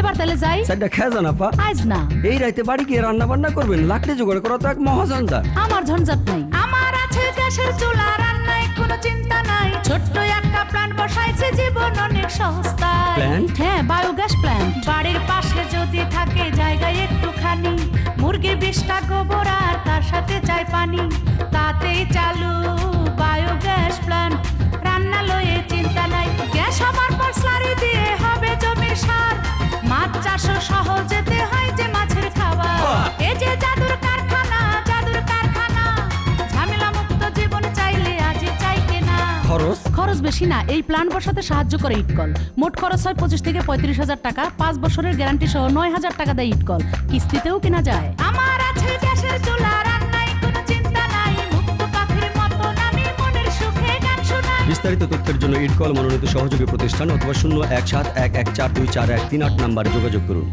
এবার তাহলে যাই। সেটা খেয়ে যান আপা। আজ না, এই রাইতে বাড়ি গিয়ে রান্না বান্না করবেন, লাকড়ি জোগাড় করা তো এক মহাঝঞ্ঝাট। আমার ঝঞ্ঝাট নাই, আমার আছে গ্যাসের চুলা, রান্নায় কোনো চিন্তা নাই। ছোট্ট একটা প্ল্যান্ট বসাইছে, জীবন অনেক সস্তা। প্ল্যান্ট? হ্যাঁ, বায়োগ্যাস প্ল্যান্ট। বাড়ির পাশে যদি থাকে জায়গায় একটুখানি, মুরগির 20টা গোবর আর তার সাথে চাই পানি, তাতেই চালু বায়োগ্যাস প্ল্যান্ট। রান্না লয়ে চিন্তা নাই, গ্যাস হবার পর স্লারি দিয়ে হবে জমির সার। মাছ চাষও সহজেতে হয় যে মাছের খাবার। এই যে জাদুর কারখানা, জাদুর কারখানা, ঝামেলা মুক্ত জীবন চাইলে আজই চাই কেনা। খরচ? খরচ বেশি না, এই প্ল্যান্ট বসাতে সাহায্য করে ইটকল। মোট খরচ হয় 25 থেকে 35,000 টাকা। 5 বছরের গ্যারান্টি সহ 9,000 টাকা দেয় ইটকল। কিস্তিতেও কেনা যায়। আমার আছে গ্যাসের চুলা, রান্নায় কোনো চিন্তা নাই। মুক্ত পাখির মতন আমি মনের সুখে গান শোনাই। বিস্তারিত তথ্যের জন্য ইটকল মনোনীত সহযোগী প্রতিষ্ঠান অথবা 0171142413 নম্বরে যোগাযোগ করুন।